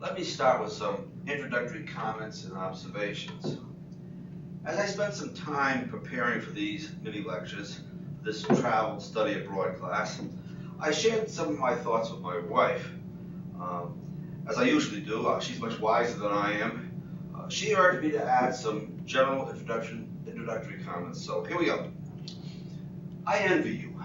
Let me start with some introductory comments and observations. As I spent some time preparing for these mini lectures, this travel study abroad class, I shared some of my thoughts with my wife. As I usually do, she's much wiser than I am. She urged me to add some general introductory comments. So here we go. I envy you.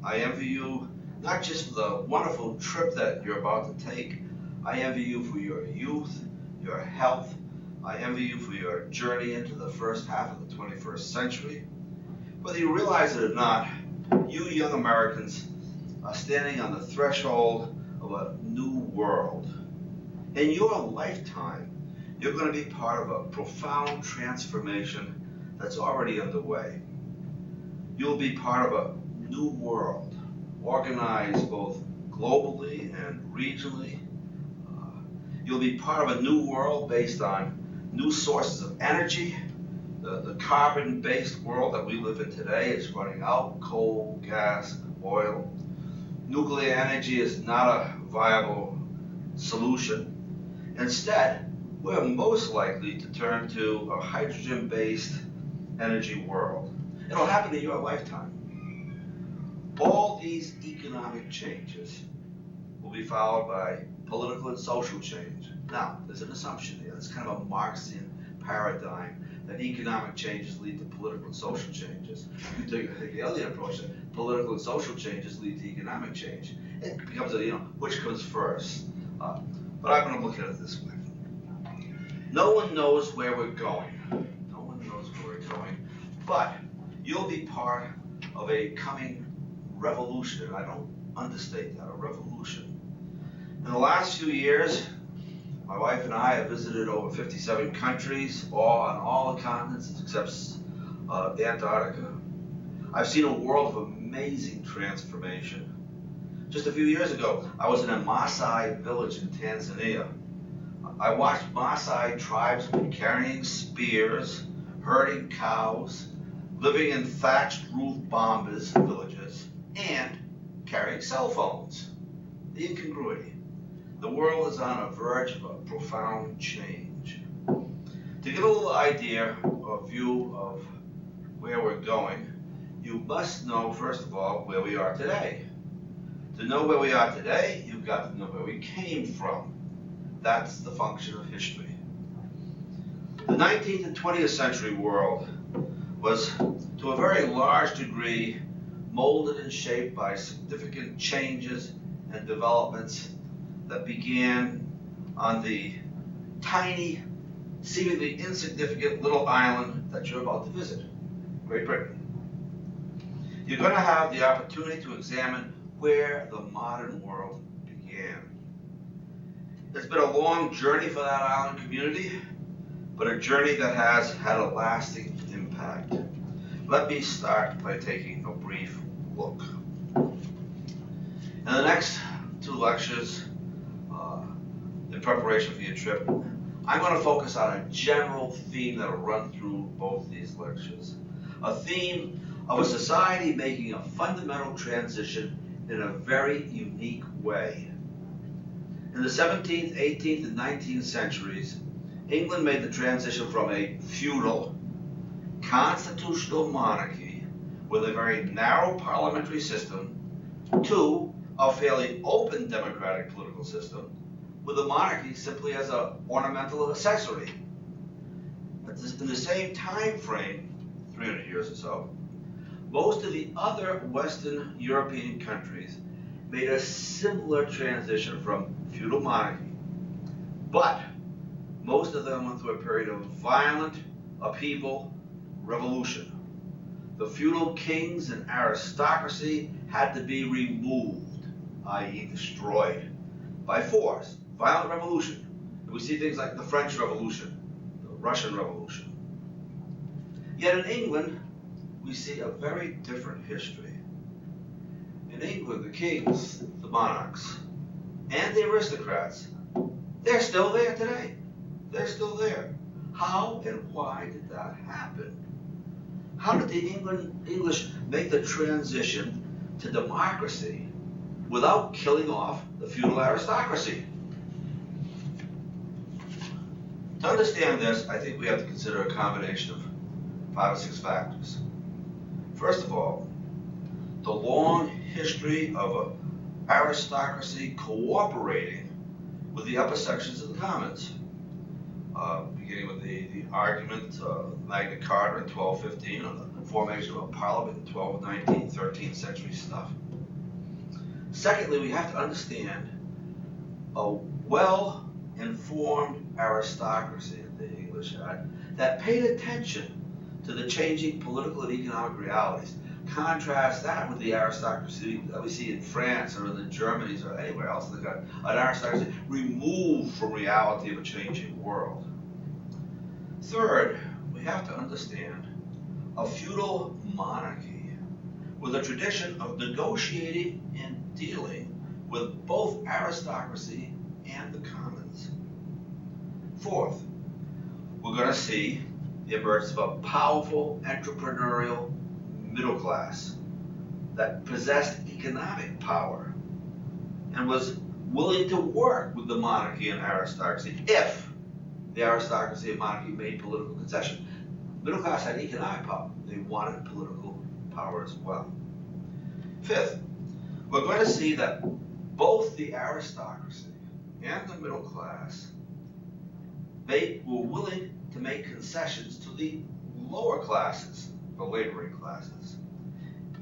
I envy you not just for the wonderful trip that you're about to take. I envy you for your youth, your health. I envy you for your journey into the first half of the 21st century. Whether you realize it or not, you young Americans are standing on the threshold of a new world. In your lifetime, you're going to be part of a profound transformation that's already underway. You'll be part of a new world, organized both globally and regionally. You'll be part of a new world based on new sources of energy. The carbon-based world that we live in today is running out: coal, gas, oil. Nuclear energy is not a viable solution. Instead, we're most likely to turn to a hydrogen-based energy world. It'll happen in your lifetime. All these economic changes will be followed by political and social change. Now, there's an assumption here. It's kind of a Marxian paradigm that economic changes lead to political and social changes. You take the other approach that political and social changes lead to economic change. It becomes which comes first? But I'm going to look at it this way. No one knows where we're going. No one knows where we're going. But you'll be part of a coming revolution. And I don't understate that, a revolution. In the last few years, my wife and I have visited over 57 countries, on all the continents except Antarctica. I've seen a world of amazing transformation. Just a few years ago, I was in a Maasai village in Tanzania. I watched Maasai tribesmen carrying spears, herding cows, living in thatched roof bombas villages, and carrying cell phones. The incongruity. The world is on a verge of a profound change. To get a little idea or view of where we're going, you must know, first of all, where we are today. To know where we are today, you've got to know where we came from. That's the function of history. The 19th and 20th century world was, to a very large degree, molded and shaped by significant changes and developments that began on the tiny, seemingly insignificant little island that you're about to visit, Great Britain. You're going to have the opportunity to examine where the modern world began. It's been a long journey for that island community, but a journey that has had a lasting impact. Let me start by taking a brief look. In the next two lectures, in preparation for your trip, I'm going to focus on a general theme that will run through both these lectures. A theme of a society making a fundamental transition in a very unique way. In the 17th, 18th, and 19th centuries, England made the transition from a feudal, constitutional monarchy with a very narrow parliamentary system to a fairly open democratic political system with the monarchy simply as an ornamental accessory. In the same time frame, 300 years or so, most of the other Western European countries made a similar transition from feudal monarchy, but most of them went through a period of violent upheaval, revolution. The feudal kings and aristocracy had to be removed, i.e. destroyed, by force, violent revolution. And we see things like the French Revolution, the Russian Revolution. Yet in England, we see a very different history. In England, the kings, the monarchs, and the aristocrats, they're still there today. They're still there. How and why did that happen? How did the English make the transition to democracy without killing off the feudal aristocracy? To understand this, I think we have to consider a combination of 5 or 6 factors. First of all, the long history of an aristocracy cooperating with the upper sections of the commons, beginning with the argument Magna Carta in 1215, or the formation of a parliament in 12th, 19th, 13th century stuff. Secondly, we have to understand a well-informed aristocracy the English had that paid attention to the changing political and economic realities. Contrast that with the aristocracy that we see in France or in the Germanys or anywhere else. They've got an aristocracy removed from reality of a changing world. Third, we have to understand a feudal monarchy with a tradition of negotiating and dealing with both aristocracy and the commons. Fourth, we're going to see the emergence of a powerful entrepreneurial middle class that possessed economic power and was willing to work with the monarchy and aristocracy if the aristocracy and monarchy made political concessions. Middle class had economic power. They wanted political power as well. Fifth, we're going to see that both the aristocracy and the middle class were willing to make concessions to the lower classes, the laboring classes,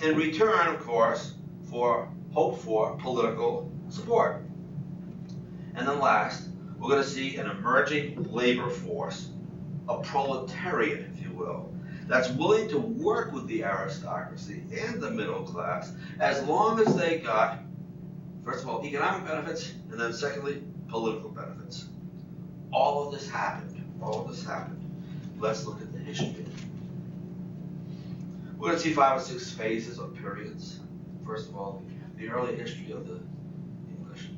in return, of course, for hoped for political support. And then last, we're going to see an emerging labor force, a proletariat, if you will, that's willing to work with the aristocracy and the middle class as long as they got, first of all, economic benefits, and then secondly, political benefits. All of this happened. Let's look at the history. We're going to see 5 or 6 phases or periods. First of all, the early history of the English.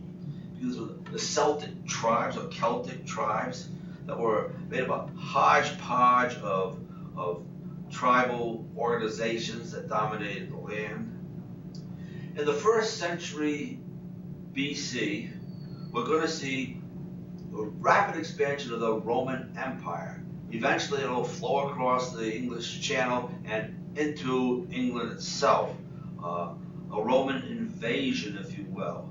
These were the Celtic tribes or Celtic tribes that were made up a hodgepodge of tribal organizations that dominated the land. In the 1st century BC, we're going to see a rapid expansion of the Roman Empire. Eventually, it'll flow across the English Channel and into England itself. A Roman invasion, if you will.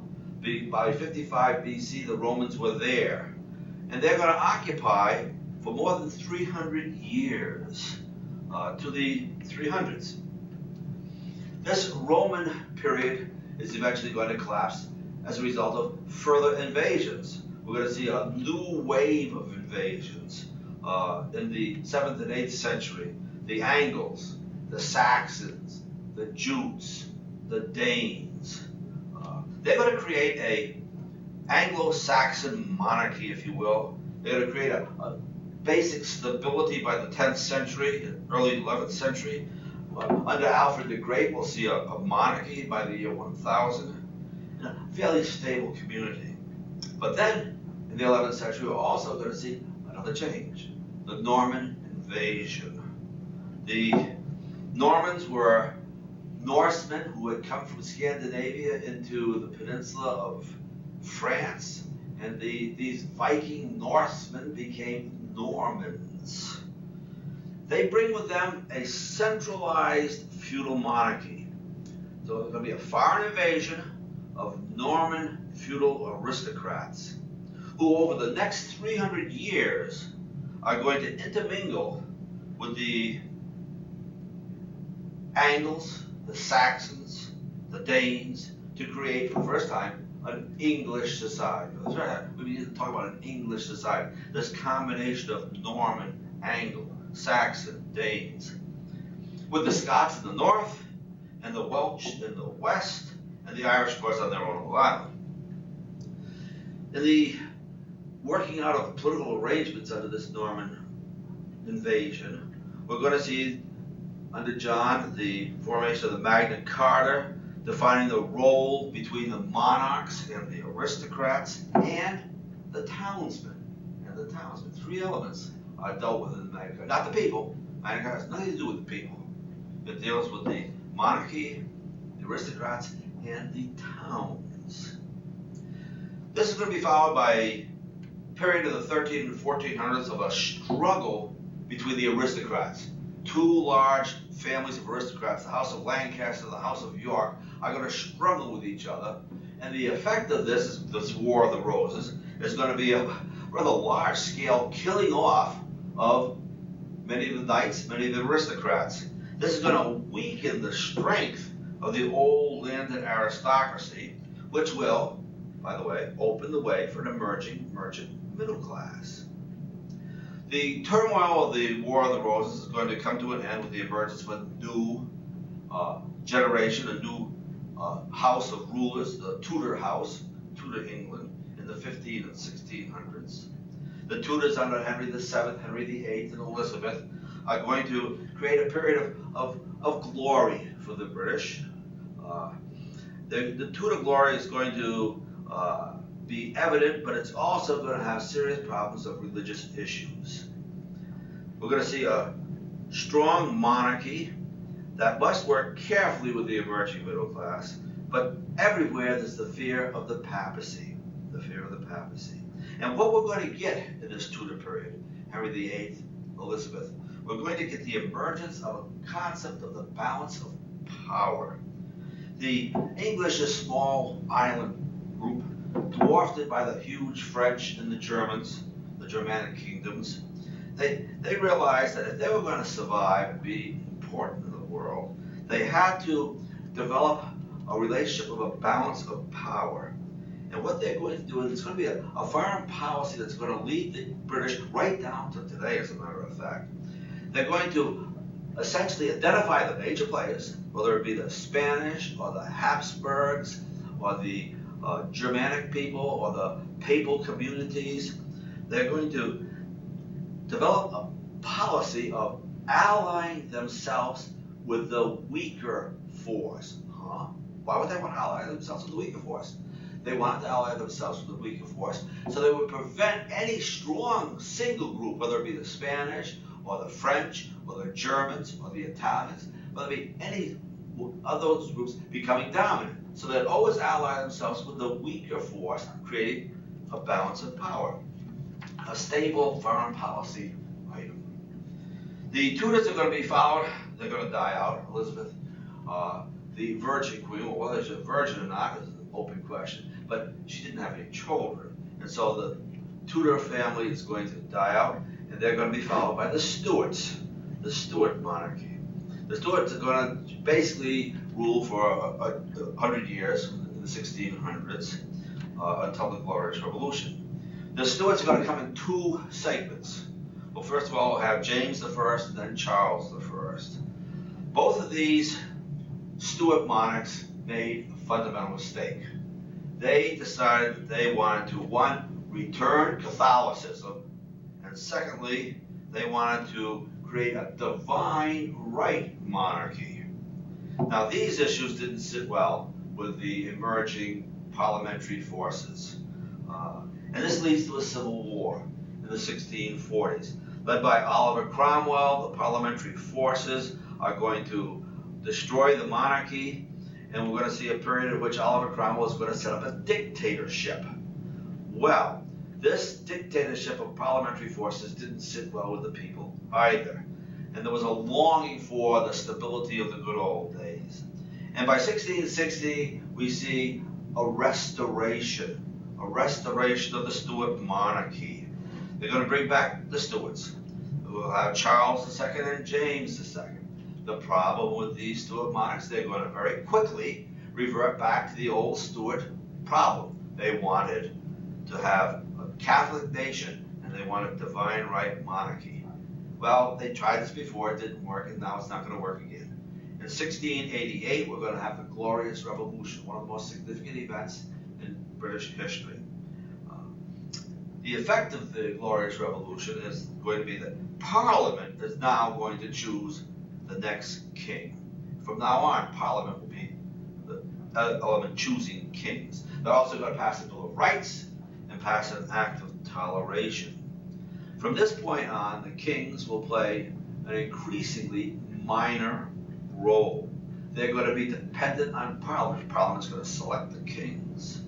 By 55 BC, the Romans were there. And they're going to occupy for more than 300 years, to the 300s. This Roman period is eventually going to collapse as a result of further invasions. We're going to see a new wave of invasions in the 7th and 8th century. The Angles, the Saxons, the Jutes, the Danes. They're going to create a Anglo-Saxon monarchy, if you will. They're going to create a basic stability by the 10th century, early 11th century. Under Alfred the Great, we'll see a monarchy by the year 1000, and a fairly stable community. But then, in the 11th century, we're also going to see another change, the Norman invasion. The Normans were Norsemen who had come from Scandinavia into the peninsula of France, and these Viking Norsemen became Normans. They bring with them a centralized feudal monarchy. So there's going to be a foreign invasion of Norman feudal aristocrats who over the next 300 years are going to intermingle with the Angles, the Saxons, the Danes, to create for the first time an English society. That's right, we need to talk about an English society. This combination of Norman, Angle, Saxon, Danes, with the Scots in the north, and the Welsh in the west, and the Irish, of course, on their own little island. In the working out of political arrangements under this Norman invasion, we're going to see under John the formation of the Magna Carta, defining the role between the monarchs and the aristocrats and the townsmen. Three elements are dealt with in the Magna Carta. Not the people. Magna Carta has nothing to do with the people. It deals with the monarchy, the aristocrats, and the towns. This is going to be followed by a period of the 13 and 1400s of a struggle between the aristocrats. Two large families of aristocrats, the House of Lancaster and the House of York, are going to struggle with each other. And the effect of this War of the Roses, is going to be a rather large-scale killing off of many of the knights, many of the aristocrats. This is going to weaken the strength of the old landed aristocracy, which will, by the way, open the way for an emerging merchant middle class. The turmoil of the War of the Roses is going to come to an end with the emergence of a new generation, a new house of rulers, the Tudor house, Tudor England, in the 15 and 1600s. The Tudors under Henry VII, Henry VIII, and Elizabeth are going to create a period of glory for the British. The Tudor glory is going to be evident, but it's also going to have serious problems of religious issues. We're going to see a strong monarchy that must work carefully with the emerging middle class, but everywhere there's the fear of the papacy, And what we're going to get in this Tudor period, Henry VIII, Elizabeth, we're going to get the emergence of a concept of the balance of power. The English, a small island group, dwarfed by the huge French and the Germans, the Germanic kingdoms. They realized that if they were going to survive and be important in the world, they had to develop a relationship of a balance of power. And what they're going to do is it's going to be a foreign policy that's going to lead the British right down to today, as a matter of fact. They're going to essentially identify the major players, whether it be the Spanish or the Habsburgs or the Germanic people or the papal communities. They're going to develop a policy of allying themselves with the weaker force. Why would they want to ally themselves with the weaker force? They wanted to ally themselves with the weaker force so they would prevent any strong single group, whether it be the Spanish or the French or the Germans or the Italians, whether it be any of those groups becoming dominant. So they'd always ally themselves with the weaker force, creating a balance of power, a stable foreign policy item. The Tudors are going to be followed. They're going to die out. Elizabeth, the Virgin Queen, well, whether she's a virgin or not is an open question, but she didn't have any children. And so the Tudor family is going to die out, and they're going to be followed by the Stuarts, the Stuart monarchy. The Stuarts are going to basically rule for 100 years in the 1600s until the Glorious Revolution. The Stuarts are going to come in two segments. Well, first of all, we'll have James I and then Charles I. Both of these Stuart monarchs made a fundamental mistake. They decided that they wanted to, one, return Catholicism, and secondly, they wanted to create a divine right monarchy. Now, these issues didn't sit well with the emerging parliamentary forces. And this leads to a civil war in the 1640s. Led by Oliver Cromwell, the parliamentary forces are going to destroy the monarchy, and we're going to see a period in which Oliver Cromwell is going to set up a dictatorship. Well, this dictatorship of parliamentary forces didn't sit well with the people either. And there was a longing for the stability of the good old days. And by 1660, we see a restoration of the Stuart monarchy. They're going to bring back the Stuarts. We'll have Charles II and James II. The problem with these Stuart monarchs, they're going to very quickly revert back to the old Stuart problem. They wanted to have a Catholic nation, and they wanted a divine right monarchy. Well, they tried this before, it didn't work, and now it's not going to work again. In 1688, we're going to have the Glorious Revolution, one of the most significant events in British history. The effect of the Glorious Revolution is going to be that Parliament is now going to choose the next king. From now on, Parliament will be the element choosing kings. They're also going to pass a Bill of Rights and pass an Act of Toleration. From this point on, the kings will play an increasingly minor role. They're going to be dependent on Parliament. Parliament's going to select the kings.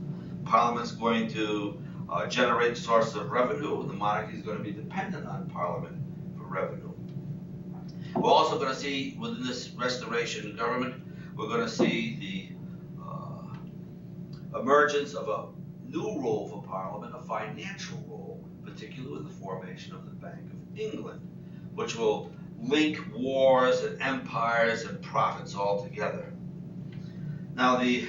Parliament's going to generate sources of revenue, and the monarchy is going to be dependent on Parliament for revenue. We're also going to see within this restoration government, we're going to see the emergence of a new role for Parliament, a financial role, particularly with the formation of the Bank of England, which will link wars and empires and profits all together. Now we're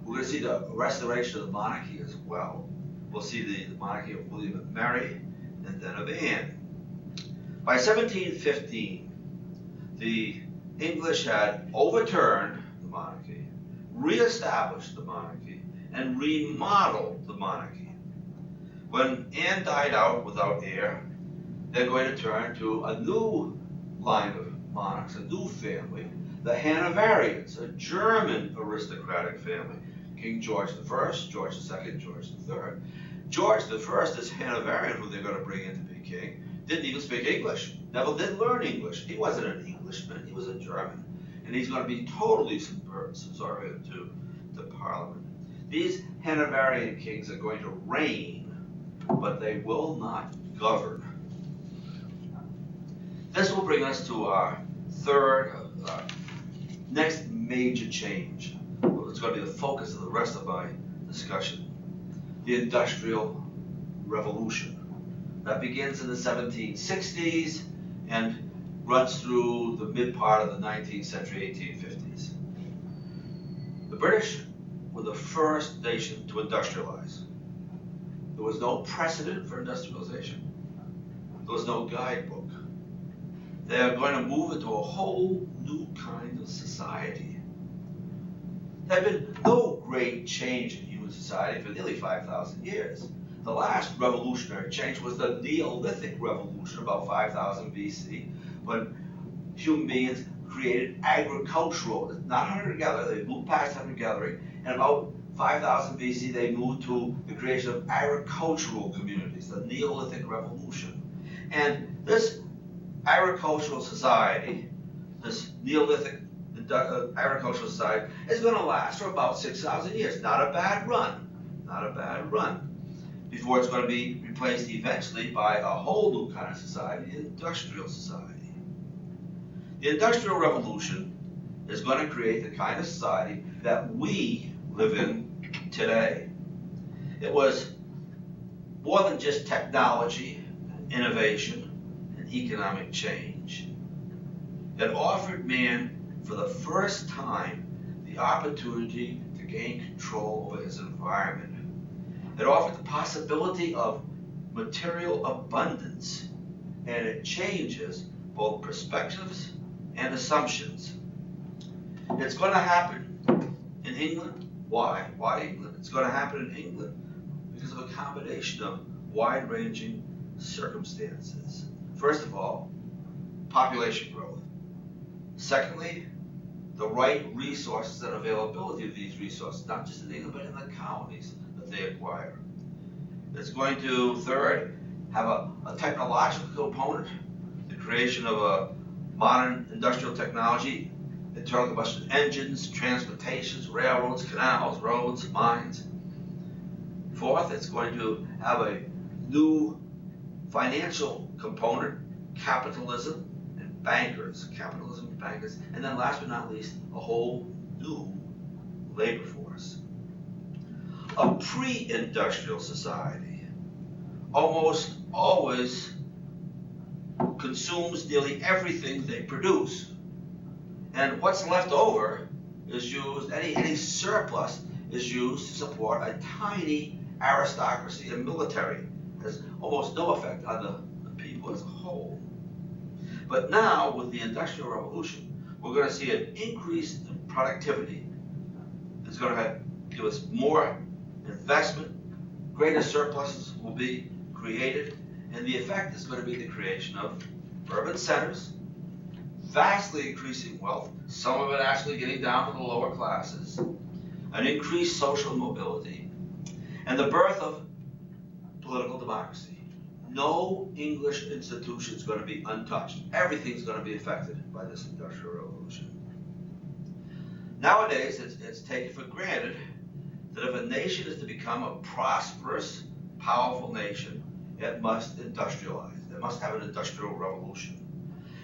going to see the restoration of the monarchy as well. We'll see the monarchy of William and Mary and then of Anne. By 1715, the English had overturned the monarchy, re-established the monarchy, and remodeled the monarchy. When Anne died out without heir, they're going to turn to a new line of monarchs, a new family, the Hanoverians, a German aristocratic family. King George I, George II, George III. George I, this Hanoverian who they're going to bring in to be king, didn't even speak English, never did learn English. He wasn't an Englishman, he was a German. And he's going to be totally subservient to Parliament. These Hanoverian kings are going to reign, but they will not govern. This will bring us to our next major change. It's going to be the focus of the rest of my discussion. The Industrial Revolution. That begins in the 1760s and runs through the mid part of the 19th century, 1850s. The British were the first nation to industrialize. There was no precedent for industrialization. There was no guidebook. They are going to move into a whole new kind of society. There had been no great change in human society for nearly 5,000 years. The last revolutionary change was the Neolithic Revolution, about 5,000 BC, when human beings created agricultural, not hunter-gatherer, they moved past hunter-gathering, and about 5,000 BC they moved to the creation of agricultural communities, the Neolithic Revolution. And this agricultural society, this Neolithic agricultural society, is going to last for about 6,000 years. Not a bad run, not a bad run. Before it's going to be replaced eventually by a whole new kind of society, the industrial society. The Industrial Revolution is going to create the kind of society that we live in today. It was more than just technology, innovation, and economic change. It offered man, for the first time, the opportunity to gain control over his environment. It offered the possibility of material abundance, and it changes both perspectives and assumptions. It's going to happen in England. Why? Why England? It's going to happen in England because of a combination of wide-ranging circumstances. First of all, population growth. Secondly, the right resources and availability of these resources, not just in England, but in the colonies that they acquire. It's going to, third, have a technological component, the creation of a modern industrial technology, internal combustion engines, transportations, railroads, canals, roads, mines. Fourth, it's going to have a new financial component, capitalism and bankers, capitalism and bankers, and then last but not least, a whole new labor force. A pre-industrial society almost always consumes nearly everything they produce. And what's left over is used, any surplus is used to support a tiny aristocracy and military. It has almost no effect on the people as a whole. But now, with the Industrial Revolution, we're going to see an increase in productivity. It's going to give us more investment, greater surpluses will be created, and the effect is going to be the creation of urban centers, vastly increasing wealth, some of it actually getting down to the lower classes, an increased social mobility, and the birth of political democracy. No English institution is going to be untouched. Everything's going to be affected by this Industrial Revolution. Nowadays, it's taken for granted that if a nation is to become a prosperous, powerful nation, it must industrialize. It must have an industrial revolution.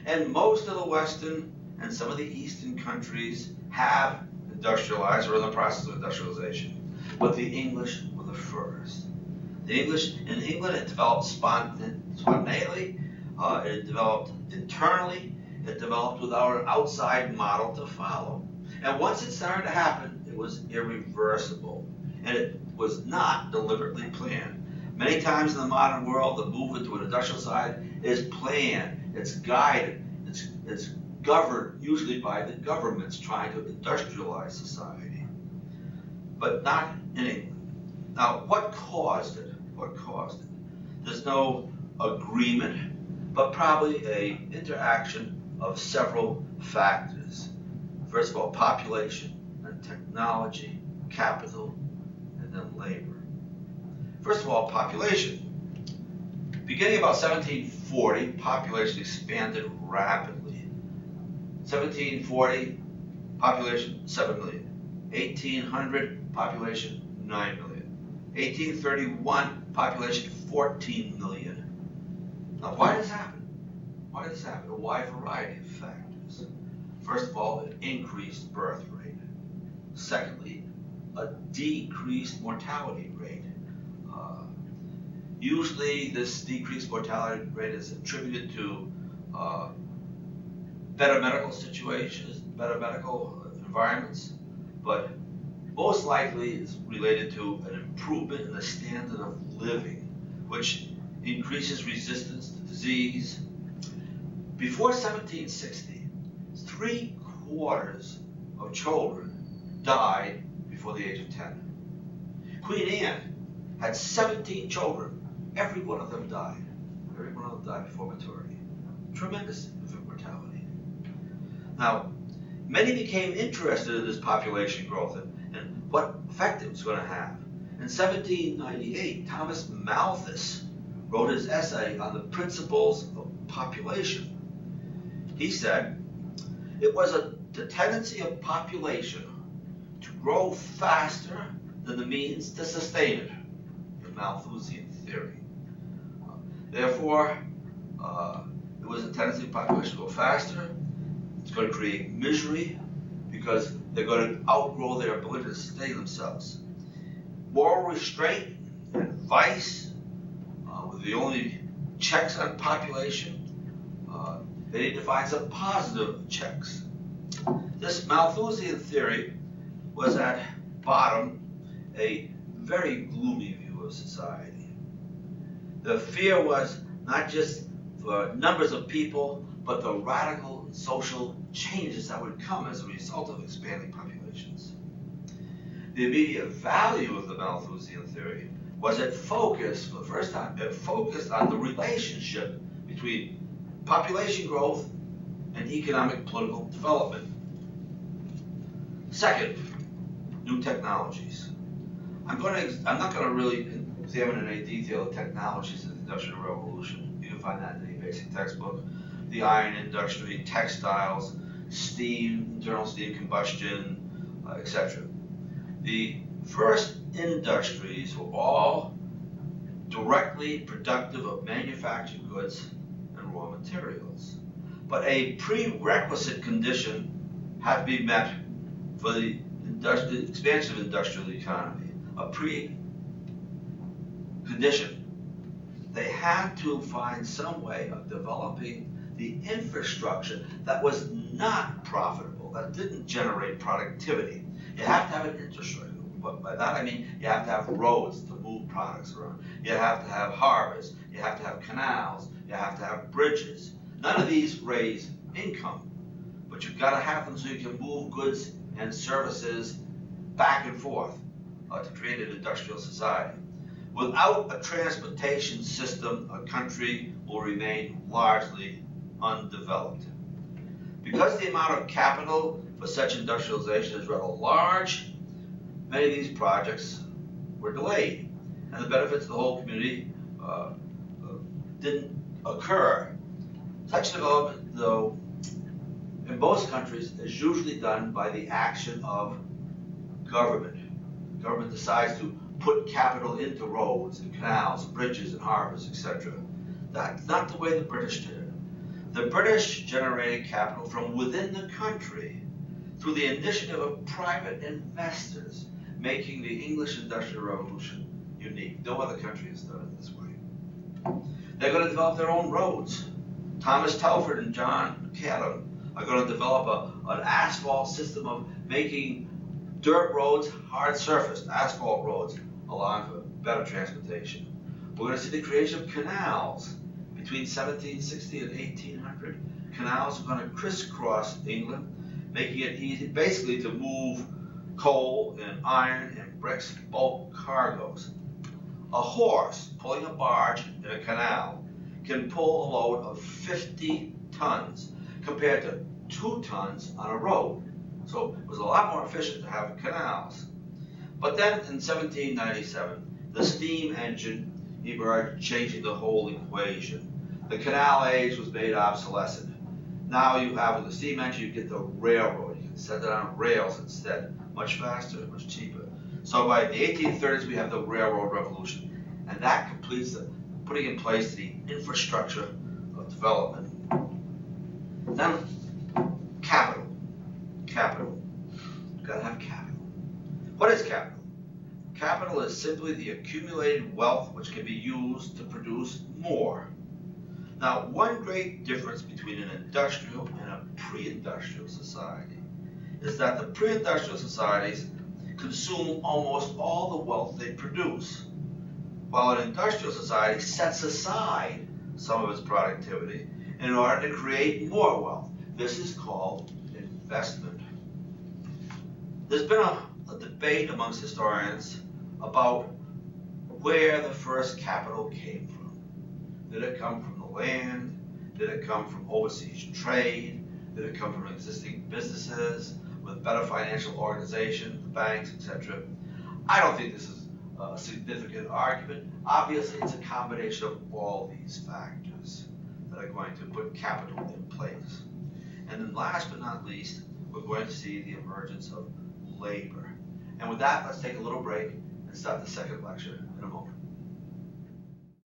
And most of the Western and some of the Eastern countries have industrialized or in the process of industrialization. But the English were the first. The English, in England, it developed spontaneously, it developed internally, it developed without an outside model to follow. And once it started to happen, it was irreversible. And it was not deliberately planned. Many times in the modern world, the movement to an industrial side is planned, it's guided, it's governed usually by the governments trying to industrialize society, but not in England. Now, what caused it? What caused it? There's no agreement, but probably an interaction of several factors. First of all, population and technology, capital, and then labor. First of all, population. Beginning about 1740, population expanded rapidly. 1740, population 7 million. 1800, population 9 million. 1831, population 14 million. Now, why does this happen? Why does this happen? A wide variety of factors. First of all, an increased birth rate. Secondly, a decreased mortality rate. Usually, this decreased mortality rate is attributed to better medical situations, better medical environments, but most likely is related to an improvement in the standard of living, which increases resistance to disease. Before 1760, 3/4 of children died before the age of 10. Queen Anne had 17 children. Every one of them died. Every one of them died before maturity. Tremendous infant mortality. Now, many became interested in this population growth and what effect it was going to have. In 1798, Thomas Malthus wrote his essay on the principles of population. He said, it was the tendency of population to grow faster than the means to sustain it, the Malthusian theory. Therefore, it was a tendency of population to go faster. It's going to create misery because they're going to outgrow their ability to sustain themselves. Moral restraint and vice were the only checks on population. They need to find some positive checks. This Malthusian theory was at bottom a very gloomy view of society. The fear was not just for numbers of people, but the radical social changes that would come as a result of expanding populations. The immediate value of the Malthusian theory was it focused, for the first time, it focused on the relationship between population growth and economic political development. Second, new technologies. I'm not going to really examine in any detail the technologies of the Industrial Revolution. You can find that in any basic textbook. The iron industry, textiles, steam, internal steam combustion, etc. The first industries were all directly productive of manufactured goods and raw materials. But a prerequisite condition had to be met for the expansion of industrial economy. A precondition. They had to find some way of developing the infrastructure that was not profitable, that didn't generate productivity. You have to have an infrastructure. But by that I mean you have to have roads to move products around. You have to have harbors. You have to have canals. You have to have bridges. None of these raise income, but you've got to have them so you can move goods and services back and forth to create an industrial society. Without a transportation system, a country will remain largely undeveloped. Because the amount of capital for such industrialization is rather large, many of these projects were delayed, and the benefits of the whole community didn't occur. Such development, though, in most countries is usually done by the action of government. government decides to put capital into roads and canals, bridges and harbors, etc. That's not the way the British did it. The British generated capital from within the country through the initiative of private investors, making the English Industrial Revolution unique. No other country has done it this way. They're going to develop their own roads. Thomas Telford and John Cadam are going to develop an asphalt system of making dirt roads hard surfaced, asphalt roads, allowing for better transportation. We're going to see the creation of canals. Between 1760 and 1800, canals are going to crisscross England, making it easy basically to move coal and iron and bricks, bulk cargoes. A horse pulling a barge in a canal can pull a load of 50 tons compared to 2 tons on a road. So it was a lot more efficient to have canals. But then in 1797, the steam engine emerged, changing the whole equation. The canal age was made obsolescent. Now you have, with the steam engine, you get the railroad. You can send it on rails instead, much faster, much cheaper. So by the 1830s, we have the railroad revolution, and that completes the putting in place the infrastructure of development. Then, capital. Capital. You've got to have capital. What is capital? Capital is simply the accumulated wealth which can be used to produce more. Now, one great difference between an industrial and a pre-industrial society is that the pre-industrial societies consume almost all the wealth they produce, while an industrial society sets aside some of its productivity in order to create more wealth. This is called investment. There's been a debate amongst historians about where the first capital came from. Did it come from the land? Did it come from overseas trade? Did it come from existing businesses with better financial organization, the banks, etc.? I don't think this is a significant argument. Obviously, it's a combination of all these factors that are going to put capital in place. And then last but not least, we're going to see the emergence of labor. And with that, let's take a little break and start the second lecture in a moment.